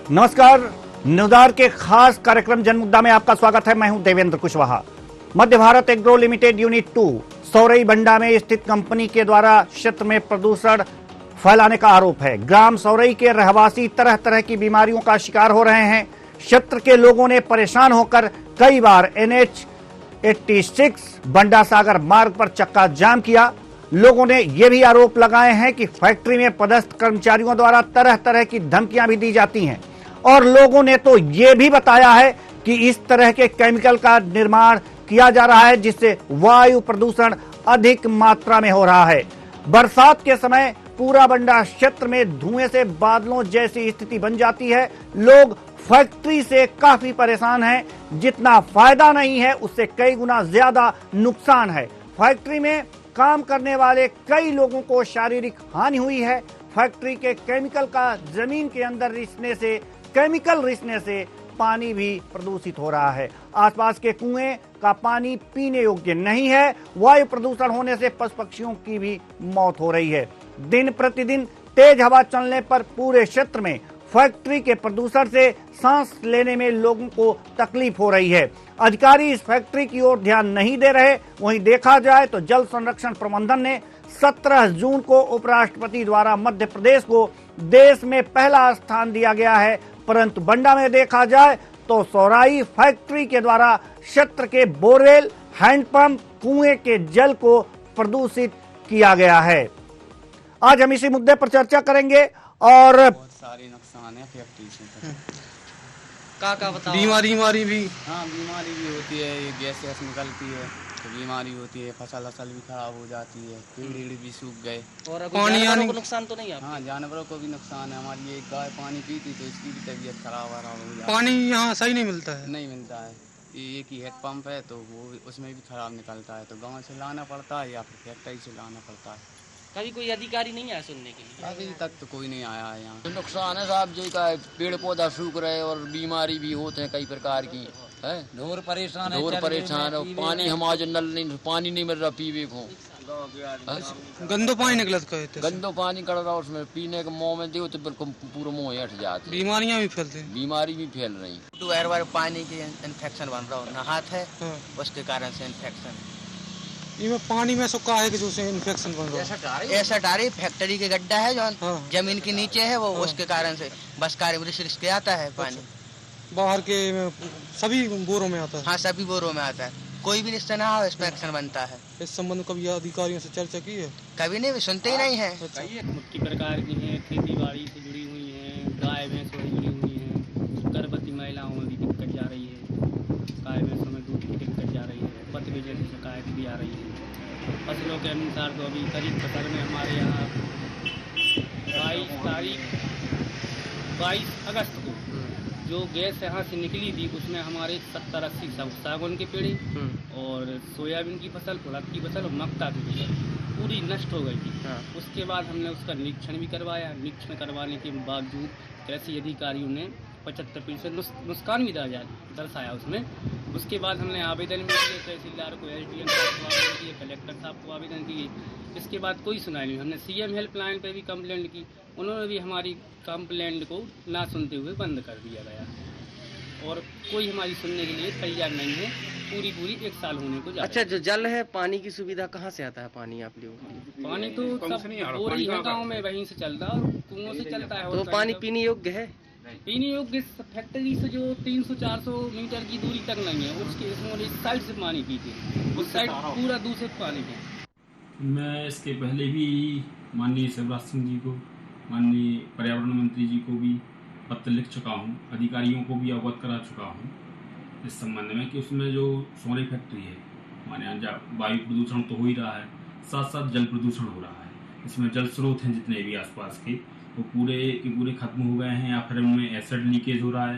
नमस्कार। न्यूज़ार के खास कार्यक्रम जनमुद्दा में आपका स्वागत है। मैं हूं देवेंद्र कुशवाहा। मध्य भारत एग्रो लिमिटेड यूनिट 2 सौरई बंडा में स्थित कंपनी के द्वारा क्षेत्र में प्रदूषण फैलाने का आरोप है। ग्राम सौरई के रहवासी तरह तरह की बीमारियों का शिकार हो रहे हैं। क्षेत्र के लोगों ने परेशान होकर कई बार NH 86 बंडा सागर मार्ग पर चक्का जाम किया। लोगों ने यह भी आरोप लगाए हैं कि फैक्ट्री में पदस्थ कर्मचारियों द्वारा तरह तरह की धमकियां भी दी जाती हैं और लोगों ने तो यह भी बताया है कि इस तरह के केमिकल का निर्माण किया जा रहा है जिससे वायु प्रदूषण अधिक मात्रा में हो रहा है। बरसात के समय पूरा बंडा क्षेत्र में धुएं से बादलों जैसी स्थिति बन जाती है। लोग फैक्ट्री से काफी परेशान हैं। जितना फायदा नहीं है उससे कई गुना ज्यादा नुकसान है। फैक्ट्री में काम करने वाले कई लोगों को शारीरिक हानि हुई है। फैक्ट्री के केमिकल का जमीन के अंदर रिसने से पानी भी प्रदूषित हो रहा है। आसपास के कुएं का पानी पीने योग्य नहीं है। वायु प्रदूषण होने से पशु पक्षियों की भी मौत हो रही है। दिन प्रतिदिन तेज हवा चलने पर पूरे क्षेत्र में फैक्ट्री के प्रदूषण से सांस लेने में लोगों को तकलीफ हो रही है। अधिकारी इस फैक्ट्री की ओर ध्यान नहीं दे रहे। वहीं देखा जाए तो जल संरक्षण प्रबंधन ने 17 जून को उपराष्ट्रपति द्वारा मध्य प्रदेश को देश में पहला स्थान दिया गया है, परंतु बंडा में देखा जाए तो सौराई फैक्ट्री के द्वारा क्षेत्र के बोरवेल, हैंडपंप, कुएं के जल को प्रदूषित किया गया है। आज हम इसी मुद्दे पर चर्चा करेंगे और बहुत सारे नुकसान है फैक्ट्री से। का बताओ? बीमारी भी बीमारी भी होती है। ये गैस निकलती है तो बीमारी होती है। फसल भी खराब हो जाती है। पेड़ भी सूख गए। और जानवरों को नुकसान तो नहीं है? हाँ, जानवरों को भी नुकसान है। हमारी एक गाय पानी पीती तो इसकी भी तबीयत खराब हो जाती है। पानी यहाँ सही नहीं मिलता है? नहीं मिलता है। ये एक ही हेड पंप है तो वो उसमें भी खराब निकलता है, तो गाँव से लाना पड़ता है या फिर फैक्ट्री से लाना पड़ता है। कभी कोई अधिकारी नहीं आया सुनने के लिए? अभी तक तो कोई नहीं आया है यहाँ। तो नुकसान है साहब जी का, पेड़ पौधा सूख रहे और बीमारी भी होते हैं कई प्रकार की है। ढोर परेशान है पानी हमारे नल नहीं, पानी नहीं मिल रहा पीवे को। गंदो पानी निकलत कहते? गंदो पानी कर रहा उसमें पीने के मुंह में दो तो बिल्कुल पूरा मुंह हट जाते। बीमारियां भी फैलती हैं। बीमारी भी फैल रही। तो बार बार पानी की इन्फेक्शन बन रहा हो, नहात है उसके कारण से इन्फेक्शन। ये पानी में सुखा है कि जो से इन्फेक्शन बन रहा है। ऐसा डारी फैक्ट्री के गड्ढा है जो जमीन के नीचे है वो उसके कारण से बस कार्य के आता है पानी। बाहर के सभी बोरों में आता है? हाँ, सभी बोरों में आता है। कोई भी रिश्ता ना हो इन्फेक्शन बनता है। इस संबंध में कभी अधिकारियों से चर्चा की है? कभी नहीं, सुनते ही नहीं है। मुख्य प्रकार की है, खेती बाड़ी से जुड़ी हुई है, गाय भैंस से जुड़ी हुई है, गर्भवती महिलाओं में भी दिक्कत जा रही है, गाय भैंसों में दूध की दिक्कत जा रही है, पतली जैसी शिकायत भी आ रही है। फसलों के अनुसार तो अभी करीब फसल में हमारे यहाँ 22 अगस्त को जो गैस यहाँ से निकली थी उसमें हमारे 70-80 सागौन के पेड़ और सोयाबीन की फसल, उड़द की फसल और मक्का की फसल पूरी नष्ट हो गई थी। उसके बाद हमने उसका निरीक्षण भी करवाया। निरीक्षण करवाने के बावजूद कृषि अधिकारियों ने 75% नुकसान भी दर्शाया उसमें। उसके बाद हमने आवेदन भी किए, तहसीलदार को, SDM साहब को आवेदन किए, कलेक्टर साहब को आवेदन किए। इसके बाद कोई सुनाई नहीं। हमने CM हेल्पलाइन पर भी कंप्लेंट की, उन्होंने भी हमारी कंप्लेंट को ना सुनते हुए बंद कर दिया गया और कोई हमारी सुनने के लिए तैयार नहीं है। पूरी 1 साल होने को जा रहा है। अच्छा, जो जल है, पानी की सुविधा कहाँ से आता है? पानी आप लोगों को? पानी तो सब बोरी है गाँव में, वहीं से चलता है और कुओं से चलता है। तो पानी पीने योग्य है? पीने योग्य फैक्ट्री से जो 300-400 मीटर की दूरी तक नहीं है, उसके इस साइड से पानी पीते हैं। उस साइड पूरा दूषित पानी है। मैं इसके पहले भी माननीय शिवराज सिंह जी को, माननीय पर्यावरण मंत्री जी को भी पत्र लिख चुका हूँ। अधिकारियों को भी अवगत करा चुका हूँ इस संबंध में कि उसमें जो सौरई फैक्ट्री है, हमारे यहाँ वायु प्रदूषण तो हो ही रहा है, साथ साथ जल प्रदूषण हो रहा है। इसमें जल स्रोत हैं जितने भी आसपास के वो पूरे के पूरे खत्म हो गए हैं, या फिर उनमें एसिड लीकेज हो रहा है,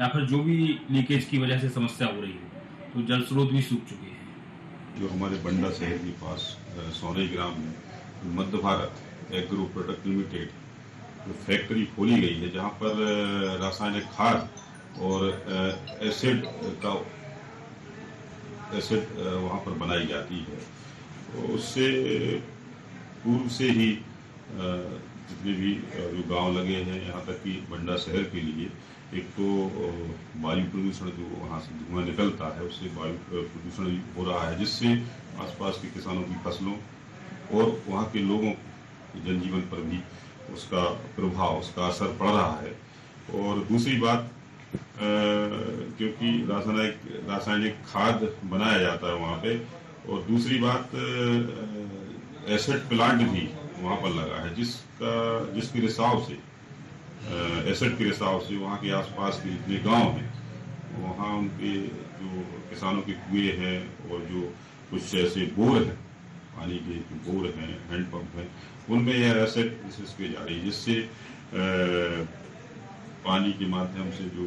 या फिर जो भी लीकेज की वजह से समस्या हो रही है, तो जल स्रोत भी सूख चुके हैं। जो हमारे बंडा शहर के पास सौरई ग्राम में मध्य भारत एग्रो प्रोडक्ट लिमिटेड जो फैक्ट्री खोली गई है, जहां पर रासायनिक खाद और एसिड वहां पर बनाई जाती है, तो उससे पूर्व से ही जितने भी जो गांव लगे हैं, यहाँ तक कि बंडा शहर के लिए एक तो वायु प्रदूषण जो वहाँ से धुआं निकलता है उससे वायु प्रदूषण हो रहा है, जिससे आसपास के किसानों की फसलों और वहाँ के लोगों के जनजीवन पर भी उसका प्रभाव, उसका असर पड़ रहा है। और दूसरी बात, क्योंकि रासायनिक खाद बनाया जाता है वहाँ पे, और दूसरी बात एसिड प्लांट भी वहाँ पर लगा है, जिसके रिसाव से एसिड के रिसाव से वहाँ के आसपास के जितने गांव हैं वहाँ उनके जो किसानों के कुएं हैं और जो कुछ ऐसे बोर हैं, पानी के बोर हैं, हैंडपंप हैं, उनमें यह एसिड की जा रही है, जिससे पानी के माध्यम से जो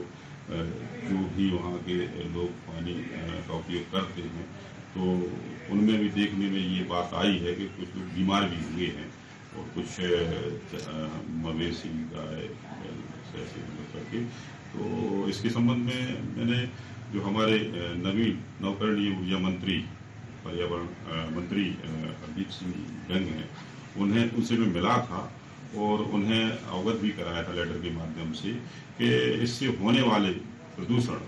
भी वहाँ के लोग पानी का उपयोग करते हैं, तो उनमें भी देखने में ये बात आई है कि कुछ लोग बीमार भी हुए हैं और कुछ मवेशी गाय ऐसे करके। तो इसके संबंध में मैंने जो हमारे नवकरणीय ऊर्जा मंत्री, पर्यावरण मंत्री हरदीप सिंह डंग हैं, उनसे मैं मिला था और उन्हें अवगत भी कराया था लेटर के माध्यम से कि इससे होने वाले प्रदूषण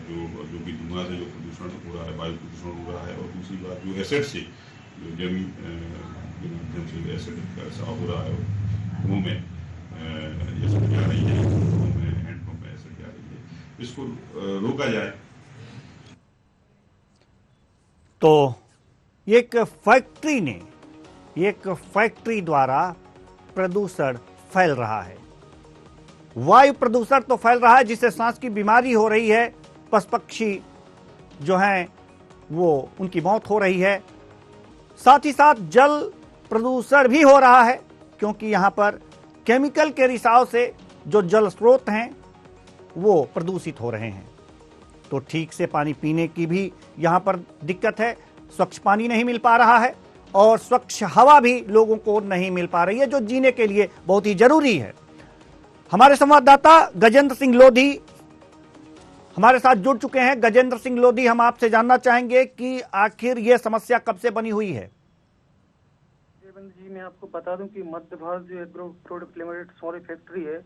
जो भी धुआं से जो प्रदूषण हो रहा है, वायु प्रदूषण हो रहा है, और दूसरी बात जो एसिड से जो जमीन के माध्यम से एसिड का रिसाव हो रहा है, मुंह में एसिड जा रही है, मुंह में हैंडपंप में एसिड जा रही है, इसको रोका जाए। तो एक फैक्ट्री द्वारा प्रदूषण फैल रहा है, वायु प्रदूषण तो फैल रहा है जिससे सांस की बीमारी हो रही है, पशु पक्षी जो हैं वो उनकी मौत हो रही है, साथ ही साथ जल प्रदूषण भी हो रहा है क्योंकि यहाँ पर केमिकल के रिसाव से जो जल स्रोत हैं वो प्रदूषित हो रहे हैं। तो ठीक से पानी पीने की भी यहाँ पर दिक्कत है, स्वच्छ पानी नहीं मिल पा रहा है और स्वच्छ हवा भी लोगों को नहीं मिल पा रही है, जो जीने के लिए बहुत ही जरूरी है। हमारे संवाददाता गजेंद्र सिंह लोधी हमारे साथ जुड़ चुके हैं। गजेंद्र सिंह लोधी, हम आपसे जानना चाहेंगे कि आखिर यह समस्या कब से बनी हुई है? देवेंद्र जी, मैं आपको बता दूं कि मध्य भारत जो एग्रो प्रोडक्ट लिमिटेड सौरी फैक्ट्री है,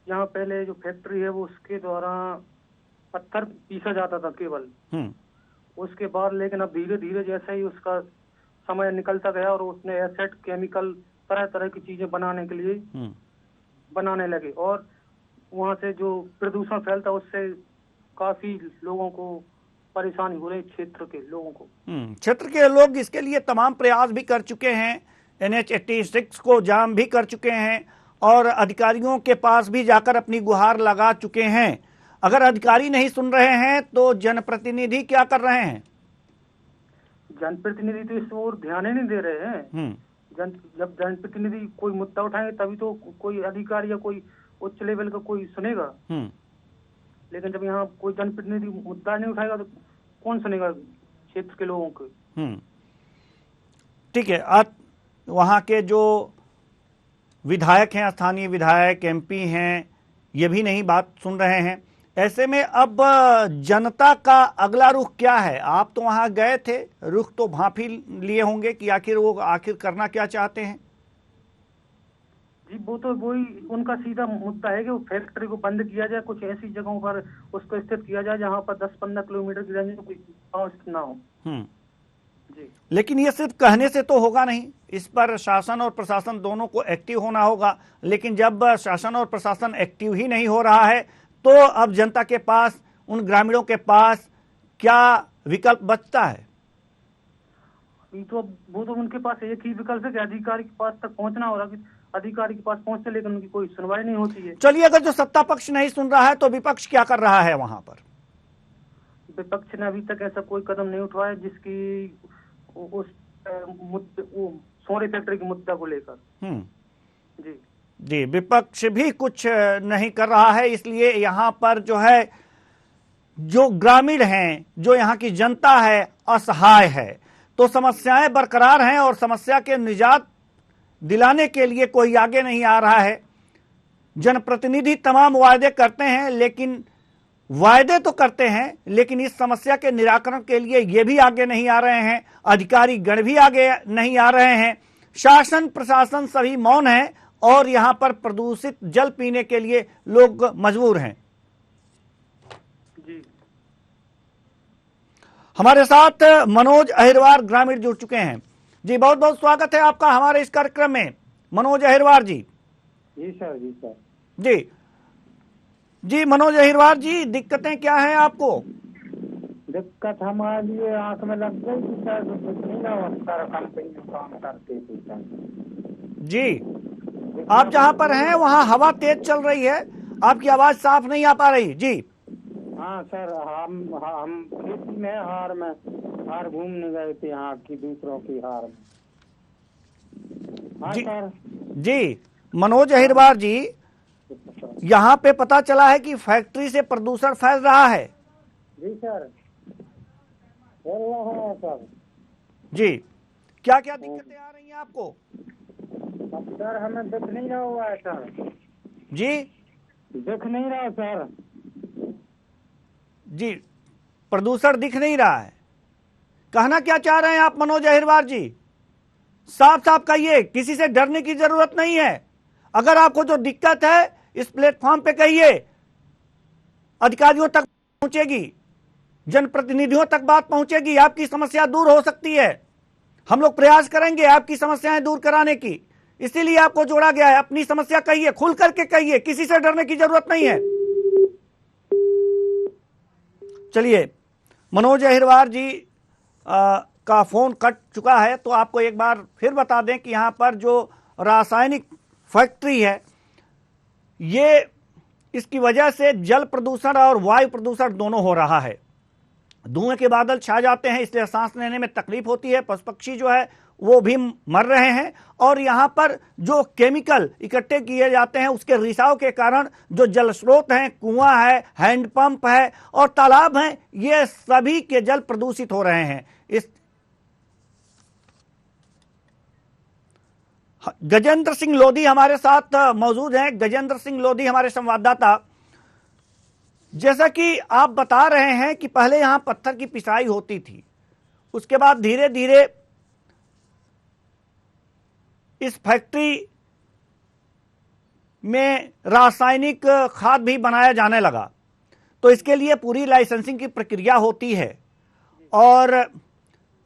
यहाँ पहले जो फैक्ट्री है वो उसके द्वारा पत्थर पीसा जाता था केवल, उसके बाद लेकिन अब धीरे धीरे जैसे ही उसका समय निकलता गया और उसने एसिड केमिकल तरह तरह की चीजें बनाने के लिए बनाने लगे और वहाँ से जो प्रदूषण फैलता उससे काफी लोगों को परेशानी हो रही, क्षेत्र के लोगों को। क्षेत्र के लोग इसके लिए तमाम प्रयास भी कर चुके हैं, NH-86 को जाम भी कर चुके हैं और अधिकारियों के पास भी जाकर अपनी गुहार लगा चुके हैं। अगर अधिकारी नहीं सुन रहे हैं तो जनप्रतिनिधि क्या कर रहे हैं? जनप्रतिनिधि तो इस ओर ध्यान ही नहीं दे रहे हैं। जब जनप्रतिनिधि कोई मुद्दा उठाएंगे तभी तो कोई अधिकारी या कोई उच्च लेवल का कोई सुनेगा, लेकिन जब यहाँ कोई जनप्रतिनिधि मुद्दा नहीं उठाएगा तो कौन सुनेगा क्षेत्र के लोगों को? ठीक है, वहाँ के जो विधायक हैं, स्थानीय विधायक MP हैं, ये भी नहीं बात सुन रहे हैं। ऐसे में अब जनता का अगला रुख क्या है? आप तो वहां गए थे, रुख तो भांपी लिए होंगे कि आखिर करना क्या चाहते हैं? जी, वो तो वही उनका सीधा मुद्दा है कि वो फैक्ट्री को बंद किया जाए, कुछ ऐसी जगहों पर उसको स्थित किया जाए जहां पर 10-15 किलोमीटर की रेंज में कोई गाँव स्थित ना हो। जी, लेकिन ये सिर्फ कहने से तो होगा नहीं, इस पर शासन और प्रशासन दोनों को एक्टिव होना होगा। लेकिन जब शासन और प्रशासन एक्टिव ही नहीं हो रहा है तो अब जनता के पास, उन ग्रामीणों के पास क्या विकल्प बचता है? तो वो तो उनके पास एक ही विकल्प है कि अधिकारी के पास तक पहुंचना हो रहा है, अधिकारी के पास पहुंचते लेकिन उनकी कोई सुनवाई नहीं होती है। चलिए, अगर जो सत्ता पक्ष नहीं सुन रहा है तो विपक्ष क्या कर रहा है वहां पर? विपक्ष ने अभी तक ऐसा कोई कदम नहीं उठाया जिसकी उस सौरी फैक्ट्री के मुद्दा को लेकर। जी, विपक्ष भी कुछ नहीं कर रहा है, इसलिए यहाँ पर जो है, जो ग्रामीण हैं, जो यहाँ की जनता है, असहाय है। तो समस्याएं बरकरार हैं और समस्या के निजात दिलाने के लिए कोई आगे नहीं आ रहा है। जनप्रतिनिधि तमाम वायदे करते हैं, लेकिन वायदे तो करते हैं, लेकिन इस समस्या के निराकरण के लिए ये भी आगे नहीं आ रहे हैं, अधिकारी गण भी आगे नहीं आ रहे हैं। शासन प्रशासन सभी मौन है और यहाँ पर प्रदूषित जल पीने के लिए लोग मजबूर हैं। जी हमारे साथ मनोज अहिरवार ग्रामीण जुड़ चुके हैं। जी बहुत बहुत स्वागत है आपका हमारे इस कार्यक्रम में मनोज अहिरवार जी। जी सर, जी सर। जी जी मनोज अहिरवार जी, दिक्कतें क्या हैं आपको? दिक्कत हमारे लिए आंख में लग गई थी सर, कुछ नहीं ना सर, कंपनी में काम करते थे सर। जी आप जहां पर हैं वहां हवा तेज चल रही है, आपकी आवाज साफ नहीं आ पा रही। जी हाँ सर, हम खेती में हार घूमने गए थे यहाँ की, दूसरों की हार में। हाँ जी सर। जी मनोज अहिरवार जी, यहाँ पे पता चला है कि फैक्ट्री से प्रदूषण फैल रहा है। जी सर, फैल रहा है सर। जी क्या क्या दिक्कतें आ रही हैं आपको? अब सर हमें दिख नहीं रहा हुआ है सर। जी दिख नहीं रहा सर। जी प्रदूषण दिख नहीं रहा है, कहना क्या चाह रहे हैं आप मनोज अहिरवार जी? साफ साफ कहिए, किसी से डरने की जरूरत नहीं है। अगर आपको जो दिक्कत है इस प्लेटफॉर्म पे कहिए, अधिकारियों तक पहुंचेगी, जनप्रतिनिधियों तक बात पहुंचेगी, आपकी समस्या दूर हो सकती है। हम लोग प्रयास करेंगे आपकी समस्याएं दूर कराने की, इसीलिए आपको जोड़ा गया है। अपनी समस्या कहिए, खुल करके कहिए, किसी से डरने की जरूरत नहीं है। चलिए मनोज अहिरवार जी का फोन कट चुका है, तो आपको एक बार फिर बता दें कि यहाँ पर जो रासायनिक फैक्ट्री है, ये इसकी वजह से जल प्रदूषण और वायु प्रदूषण दोनों हो रहा है। धुएं के बादल छा जाते हैं, इसलिए सांस लेने में तकलीफ होती है, पशु पक्षी जो है वो भी मर रहे हैं। और यहाँ पर जो केमिकल इकट्ठे किए जाते हैं उसके रिसाव के कारण जो जल स्रोत हैं, कुआं है, हैंडपंप है और तालाब हैं, ये सभी के जल प्रदूषित हो रहे हैं। इस गजेंद्र सिंह लोधी हमारे साथ मौजूद हैं। गजेंद्र सिंह लोधी हमारे संवाददाता, जैसा कि आप बता रहे हैं कि पहले यहां पत्थर की पिसाई होती थी, उसके बाद धीरे धीरे इस फैक्ट्री में रासायनिक खाद भी बनाया जाने लगा, तो इसके लिए पूरी लाइसेंसिंग की प्रक्रिया होती है। और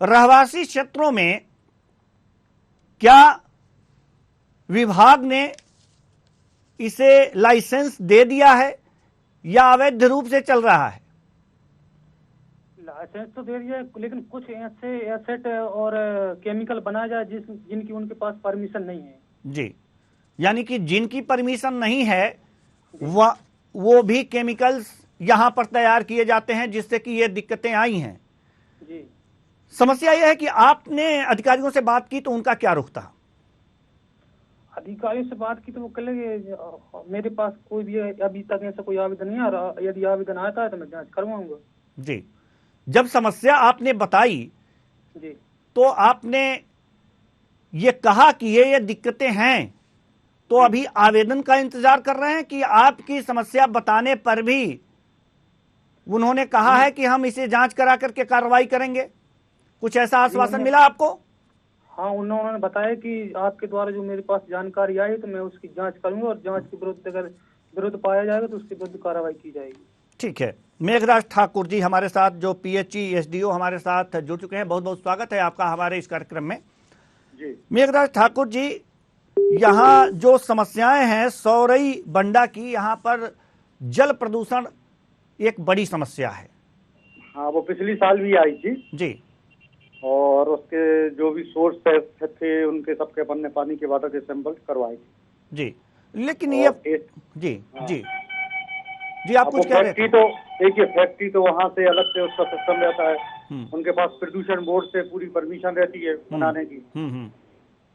रहवासी क्षेत्रों में क्या विभाग ने इसे लाइसेंस दे दिया है या अवैध रूप से चल रहा है? लाइसेंस तो दे दिया है, लेकिन कुछ ऐसे एसेट और केमिकल बनाया जाए जिनकी उनके पास परमिशन नहीं है। जी, यानी कि जिनकी परमिशन नहीं है वो भी केमिकल्स यहां पर तैयार किए जाते हैं, जिससे कि ये दिक्कतें आई हैं। जी, समस्या यह है कि आपने अधिकारियों से बात की तो उनका क्या रुख था? अधिकारियों से बात की तो वो कहेंगे मेरे पास कोई भी अभी तक ऐसा कोई आवेदन नहीं, और यदि आवेदन आता है तो मैं जांच करवाऊंगा। जी, जब समस्या आपने बताई जी, तो आपने ये कहा कि ये दिक्कतें हैं, तो अभी आवेदन का इंतजार कर रहे हैं कि आपकी समस्या बताने पर भी उन्होंने कहा है कि हम इसे जांच करा करके कार्रवाई करेंगे? कुछ ऐसा आश्वासन मिला आपको? हाँ, उन्होंने बताया कि आपके द्वारा जो मेरे पास जानकारी आई तो मैं उसकी जांच करूंगा, और जांच के विरुद्ध अगर विरोध पाया जाएगा तो उसके विरुद्ध कार्रवाई की जाएगी। ठीक है। मेघराज ठाकुर जी हमारे साथ, जो PHE SDO हमारे साथ जुड़ चुके हैं, बहुत बहुत स्वागत है आपका हमारे इस कार्यक्रम में। जी, मेघराज ठाकुर जी, यहाँ जो समस्याएं हैं सौरई बंडा की, यहाँ पर जल प्रदूषण एक बड़ी समस्या है। हाँ, वो पिछली साल भी आई थी जी, और उसके जो भी सोर्स थे उनके सबके अपन ने पानी के वाटर के सैंपल करवाए थे। जी, लेकिन ये जी जी जी आप कुछ कह रहे थे? तो देखिए, फैक्ट्री तो वहाँ से अलग से उसका सिस्टम रहता है, उनके पास प्रदूषण बोर्ड से पूरी परमिशन रहती है बनाने की,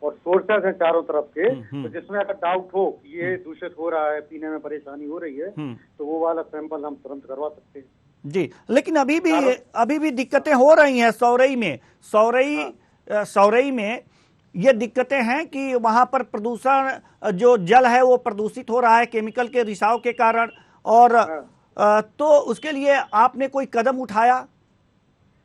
और सोर्सेज हैं चारों तरफ के, तो जिसमें अगर डाउट हो ये दूषित हो रहा है, पीने में परेशानी हो रही है, तो वो वाला सैंपल हम तुरंत करवा सकते हैं। जी, लेकिन अभी भी दिक्कतें हो रही हैं सौरई में। सौरई में ये दिक्कतें हैं कि वहां पर प्रदूषण, जो जल है वो प्रदूषित हो रहा है केमिकल के रिसाव के कारण, और तो उसके लिए आपने कोई कदम उठाया?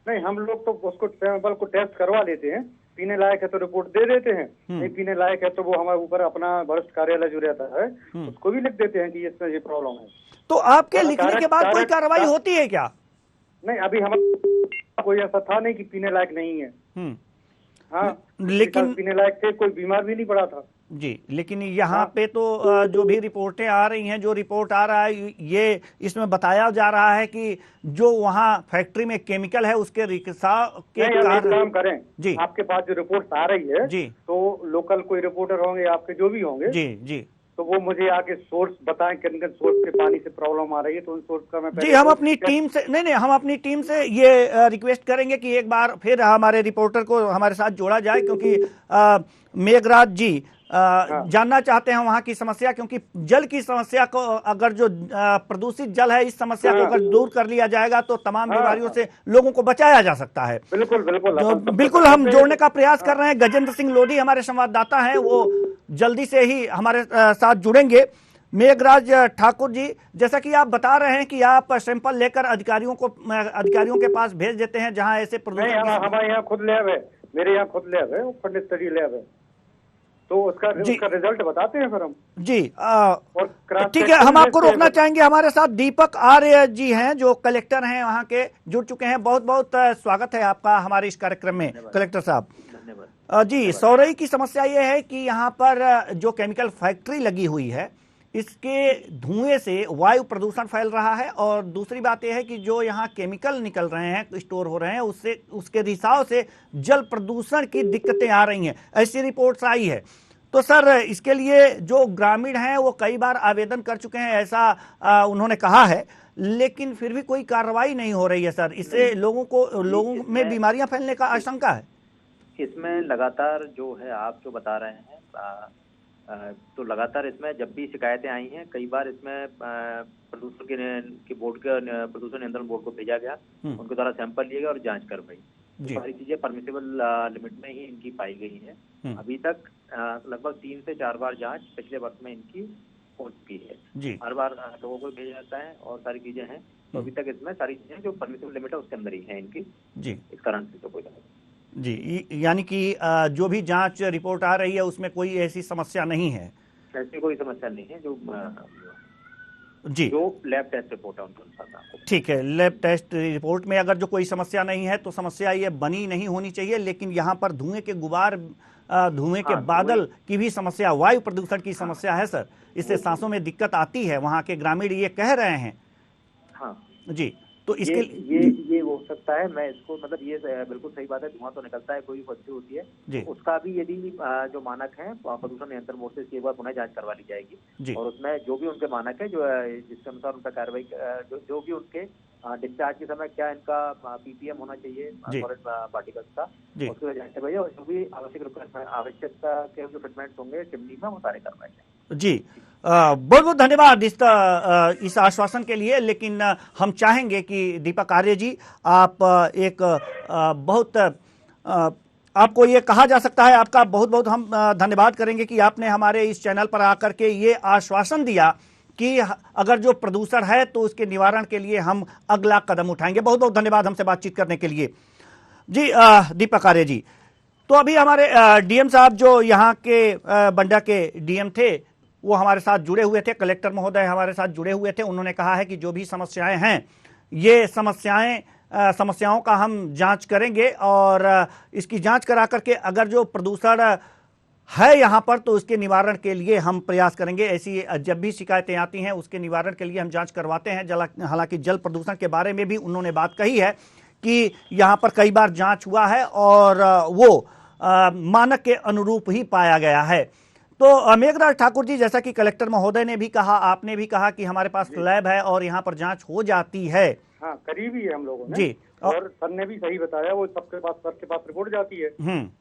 नहीं, हम लोग तो उसको सैंपल को टेस्ट करवा लेते हैं, पीने लायक है तो रिपोर्ट दे देते हैं, नहीं पीने लायक है तो वो हमारे ऊपर अपना वरिष्ठ कार्यालय जो रहता है उसको भी लिख देते हैं कि इसमें ये प्रॉब्लम है। तो आपके लिखने के बाद कोई कार्रवाई होती है क्या? नहीं, अभी हमारा कोई ऐसा था नहीं कि पीने लायक नहीं है। हाँ, लेकिन पीने लायक थे, कोई बीमार भी नहीं पड़ा था जी। लेकिन यहाँ पे तो जो भी रिपोर्टें आ रही हैं, जो रिपोर्ट आ रहा है ये इसमें बताया जा रहा है कि जो वहाँ फैक्ट्री में केमिकल है उसके रिसाव के कारण। काम करें जी, आपके पास जो रिपोर्ट आ रही है जी, तो लोकल कोई रिपोर्टर होंगे आपके जो भी होंगे जी जी, तो वो मुझे आके सोर्स बताएं किन किन सोर्स के पानी से प्रॉब्लम आ रही है, तो उन सोर्स का मैं जी हम अपनी टीम से नहीं हम अपनी टीम से ये रिक्वेस्ट करेंगे कि एक बार फिर हमारे रिपोर्टर को हमारे साथ जोड़ा जाए, क्योंकि मेघराज जी जानना चाहते हैं वहाँ की समस्या, क्योंकि जल की समस्या को अगर जो प्रदूषित जल है इस समस्या को अगर दूर कर लिया जाएगा तो तमाम बीमारियों से लोगों को बचाया जा सकता है। बिल्कुल बिल्कुल तो बिल्कुल हम जोड़ने का प्रयास कर रहे हैं। गजेंद्र सिंह लोधी हमारे संवाददाता हैं, वो जल्दी से ही हमारे साथ जुड़ेंगे। मेघराज ठाकुर जी, जैसा कि आप बता रहे हैं कि आप सैंपल लेकर अधिकारियों के पास भेज देते हैं जहां ऐसे प्रदूषण। हमारे यहाँ खुद लैब है, मेरे यहाँ खुद लैब है, पंडित स्टडी लैब है, तो उसका रिजल्ट बताते हैं फिर हम जी। ठीक है, हम आपको रोकना चाहेंगे। हमारे साथ दीपक आर्य जी हैं जो कलेक्टर हैं वहाँ के, जुड़ चुके हैं। बहुत बहुत स्वागत है आपका हमारे इस कार्यक्रम में कलेक्टर साहब। जी, सौरई की समस्या ये है कि यहाँ पर जो केमिकल फैक्ट्री लगी हुई है इसके धुएं से वायु प्रदूषण फैल रहा है, और दूसरी बात यह है कि जो यहाँ केमिकल निकल रहे हैं, स्टोर हो रहे हैं, उससे उसके रिसाव से जल प्रदूषण की दिक्कतें आ रही हैं, ऐसी रिपोर्ट्स आई है। तो सर, इसके लिए जो ग्रामीण हैं वो कई बार आवेदन कर चुके हैं, ऐसा उन्होंने कहा है, लेकिन फिर भी कोई कार्रवाई नहीं हो रही है सर। इससे लोगों में बीमारियां फैलने का आशंका है। इसमें लगातार जो है आप जो बता रहे हैं तो लगातार इसमें जब भी शिकायतें आई हैं, कई बार इसमें प्रदूषण के बोर्ड के प्रदूषण नियंत्रण बोर्ड को भेजा गया, उनके द्वारा सैंपल लिए गए और जांच करवाई। सारी चीजें परमिसिबल लिमिट में ही इनकी पाई गई है। अभी तक लगभग 3 से 4 बार जांच पिछले वर्ष में इनकी हो चुकी है। हर बार लोगों को भेजा जाता है और सारी चीजें हैं, तो अभी तक इसमें सारी चीजें जो परमिसिबल लिमिट है उसके अंदर ही है इनकी जी। इस कारण से तो कोई जी, यानी कि जो भी जांच रिपोर्ट आ रही है उसमें कोई ऐसी समस्या नहीं है। ऐसी कोई समस्या नहीं है जो जी, जो लैब टेस्ट रिपोर्ट है उनके अनुसार। ठीक है, लैब टेस्ट रिपोर्ट में अगर जो कोई समस्या नहीं है तो समस्या ये बनी नहीं होनी चाहिए। लेकिन यहाँ पर धुएं के गुबार, धुएं के बादल की भी समस्या, वायु प्रदूषण की समस्या है सर। इससे सांसों में दिक्कत आती है, वहाँ के ग्रामीण ये कह रहे हैं। हाँ जी, तो इसके ये हो सकता है, मैं इसको मतलब ये बिल्कुल सही बात है, धुआं तो निकलता है, कोई वस्तु होती है तो उसका भी यदि जो मानक है प्रदूषण नियंत्रण बोर्ड से इसकी एक बार पुनः जांच करवा ली जाएगी, और उसमें जो भी उनके मानक है, जो जिसके अनुसार उनका कार्रवाई जो भी उनके डिस्चार्ज के समय क्या इनका पीपीएम होना चाहिए पार्टिकल्स का, उसको जांच करवाइए, और जो भी आवश्यकता के जो फिटमेंट्स होंगे चिमनी में वो सारे करवाएंगे जी। बहुत बहुत धन्यवाद इस आश्वासन के लिए। लेकिन हम चाहेंगे कि दीपक आर्य जी, आप एक बहुत आपको ये कहा जा सकता है, आपका बहुत बहुत हम धन्यवाद करेंगे कि आपने हमारे इस चैनल पर आकर के ये आश्वासन दिया कि अगर जो प्रदूषण है तो उसके निवारण के लिए हम अगला कदम उठाएंगे। बहुत बहुत धन्यवाद हमसे बातचीत करने के लिए जी दीपक आर्य जी। तो अभी हमारे डीएम साहब जो यहाँ के बंडा के डीएम थे वो हमारे साथ जुड़े हुए थे, कलेक्टर महोदय हमारे साथ जुड़े हुए थे। उन्होंने कहा है कि जो भी समस्याएं हैं ये समस्याओं का हम जांच करेंगे, और इसकी जांच करा करके अगर जो प्रदूषण है यहाँ पर तो उसके निवारण के लिए हम प्रयास करेंगे। ऐसी जब भी शिकायतें आती हैं उसके निवारण के लिए हम जांच करवाते हैं। हालांकि जल प्रदूषण के बारे में भी उन्होंने बात कही है कि यहाँ पर कई बार जांच हुआ है और वो मानक के अनुरूप ही पाया गया है। तो मेघराज ठाकुर जी, जैसा कि कलेक्टर महोदय ने भी कहा, आपने भी कहा कि हमारे पास लैब है और यहाँ पर जांच हो जाती है। हाँ, करीबी है हम लोगों ने जी, और सर ने भी सही बताया, वो सबके पास सर के पास रिपोर्ट जाती है।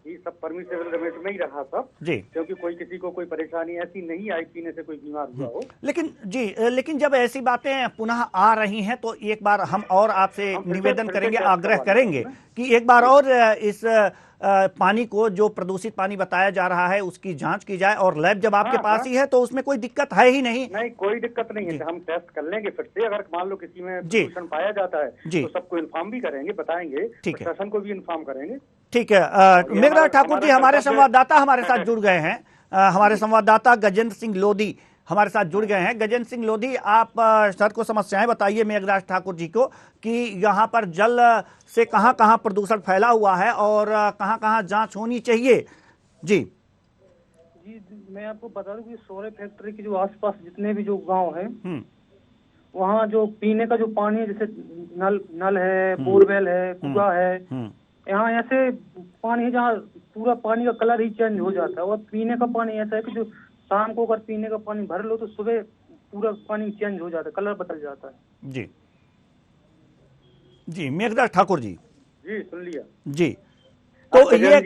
ये सब परमिसिबल लिमिट में ही रहा सब जी, क्योंकि कोई किसी को कोई परेशानी ऐसी नहीं आई पीने से कोई बीमार हुआ हो। लेकिन जब ऐसी बातें पुनः आ रही हैं तो एक बार हम और आपसे निवेदन करेंगे, आग्रह करेंगे कि एक बार और इस पानी को, जो प्रदूषित पानी बताया जा रहा है, उसकी जांच की जाए और लैब जब आपके पास ही है तो उसमें कोई दिक्कत है ही नहीं। नहीं, कोई दिक्कत नहीं है, हम टेस्ट कर लेंगे फिर से। अगर मान लो किसी में प्रदूषण पाया जाता है तो सबको इन्फॉर्म भी करेंगे, बताएंगे, प्रशासन को भी इन्फॉर्म करेंगे। ठीक है। मेघराज ठाकुर जी हमारे संवाददाता हमारे साथ जुड़ गए हैं। हमारे संवाददाता गजेंद्र सिंह लोधी हमारे साथ जुड़ गए हैं। गजेंद्र सिंह लोधी, आप सर को समस्याएं बताइए मेघराज ठाकुर जी को कि यहाँ पर जल से कहाँ कहाँ प्रदूषण फैला हुआ है और कहाँ कहाँ जांच होनी चाहिए। जी मैं आपको बता दूं कि सोरे फैक्ट्री के जो आसपास जितने भी जो गांव है, वहाँ जो पीने का जो पानी है, जैसे नल है, बोरवेल है, कुआं है, यहाँ ऐसे पानी है जहाँ पूरा पानी का कलर ही चेंज हो जाता है। और पीने का पानी ऐसा है कि जो शाम को अगर पीने का पानी भर लो तो सुबह पूरा पानी चेंज हो जाता है, कलर बदल जाता है। जी जी मेघराज ठाकुर जी। जी सुन लिया जी। तो ये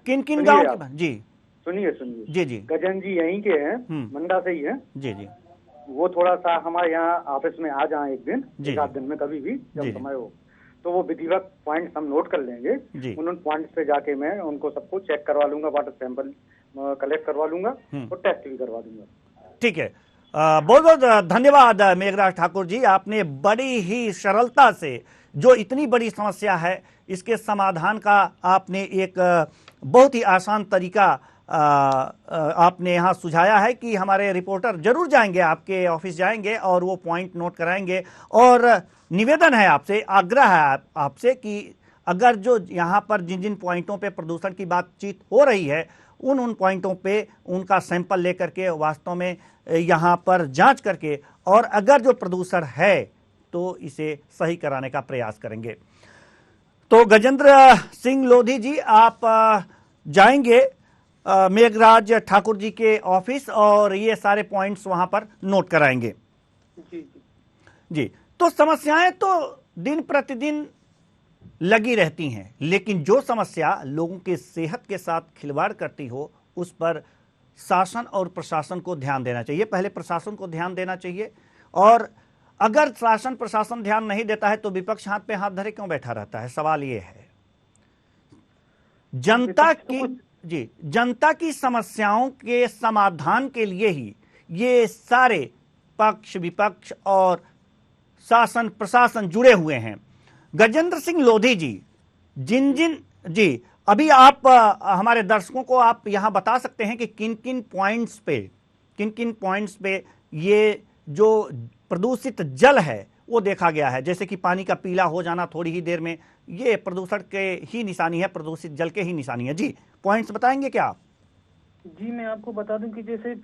किन किन गाँव के? जी सुनिए जी जी। गजन जी यहीं के हैं, मंडा से ही है। जी जी। वो थोड़ा सा हमारे यहाँ ऑफिस में आ जाए एक दिन, एक आध दिन में कभी भी जब समय हो, तो वो विधिवत पॉइंट्स हम नोट कर लेंगे। उन पॉइंट्स पे जाके मैं उनको सबको चेक करवा लूंगा, वाटर सैंपल कलेक्ट करवा लूंगा और टेस्ट भी करवा दूंगा। ठीक है। बहुत बहुत धन्यवाद मेघराज ठाकुर जी, आपने बड़ी ही सरलता से जो इतनी बड़ी समस्या है इसके समाधान का आपने एक बहुत ही आसान तरीका आपने यहाँ सुझाया है कि हमारे रिपोर्टर जरूर जाएंगे, आपके ऑफिस जाएंगे और वो पॉइंट नोट कराएंगे। और निवेदन है आपसे, आग्रह है आपसे कि अगर जो यहाँ पर जिन जिन पॉइंटों पे प्रदूषण की बातचीत हो रही है उन पॉइंटों पे उनका सैंपल लेकर के वास्तव में यहाँ पर जांच करके और अगर जो प्रदूषण है तो इसे सही कराने का प्रयास करेंगे। तो गजेंद्र सिंह लोधी जी, आप जाएंगे मेघराज ठाकुर जी के ऑफिस और ये सारे पॉइंट्स वहां पर नोट कराएंगे। जी जी। तो समस्याएं तो दिन प्रतिदिन लगी रहती हैं, लेकिन जो समस्या लोगों की सेहत के साथ खिलवाड़ करती हो उस पर शासन और प्रशासन को ध्यान देना चाहिए। पहले प्रशासन को ध्यान देना चाहिए, और अगर शासन प्रशासन ध्यान नहीं देता है तो विपक्ष हाथ पे हाथ धरे क्यों बैठा रहता है? सवाल ये है। जनता की समस्याओं के समाधान के लिए ही ये सारे पक्ष विपक्ष और शासन प्रशासन जुड़े हुए हैं। गजेंद्र सिंह लोधी जी, जी अभी आप हमारे दर्शकों को आप यहां बता सकते हैं कि किन किन पॉइंट्स पे ये जो प्रदूषित जल है वो देखा गया है? जैसे कि पानी का पीला हो जाना थोड़ी ही देर में, ये प्रदूषण के ही निशानी है, प्रदूषित जल के ही निशानी है। जी पॉइंट्स बताएंगे क्या आप? जी मैं आपको बता दूं कि जैसे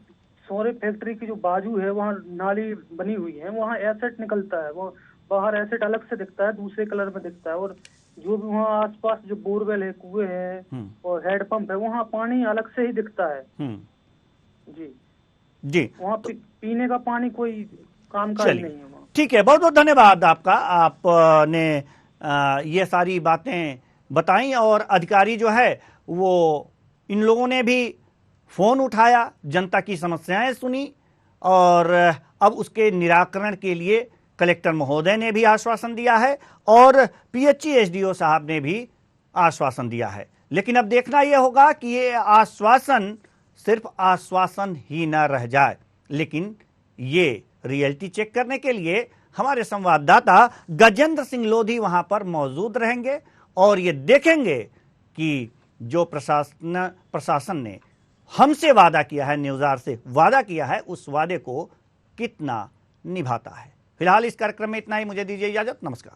सोरे फैक्ट्री की जो बाजू है वहाँ नाली बनी हुई है, वहाँ एसिड निकलता है, वो बाहर एसिड अलग से दिखता है, दूसरे कलर में दिखता है। और जो भी वहाँ आसपास जो बोरवेल है, कुएं है और हेड पंप है, वहाँ पानी अलग से ही दिखता है। जी वहाँ पीने का पानी कोई काम का नहीं है। ठीक है, बहुत बहुत धन्यवाद आपका। आपने ये सारी बातें बताई और अधिकारी जो है वो इन लोगों ने भी फोन उठाया, जनता की समस्याएं सुनी और अब उसके निराकरण के लिए कलेक्टर महोदय ने भी आश्वासन दिया है और पीएचई एसडीओ साहब ने भी आश्वासन दिया है। लेकिन अब देखना यह होगा कि ये आश्वासन सिर्फ आश्वासन ही न रह जाए, लेकिन ये रियलिटी चेक करने के लिए हमारे संवाददाता गजेंद्र सिंह लोधी वहां पर मौजूद रहेंगे और ये देखेंगे कि जो प्रशासन ने हमसे वादा किया है, न्यूज़ार से वादा किया है, उस वादे को कितना निभाता है। फिलहाल इस कार्यक्रम में इतना ही, मुझे दीजिए इजाजत, नमस्कार।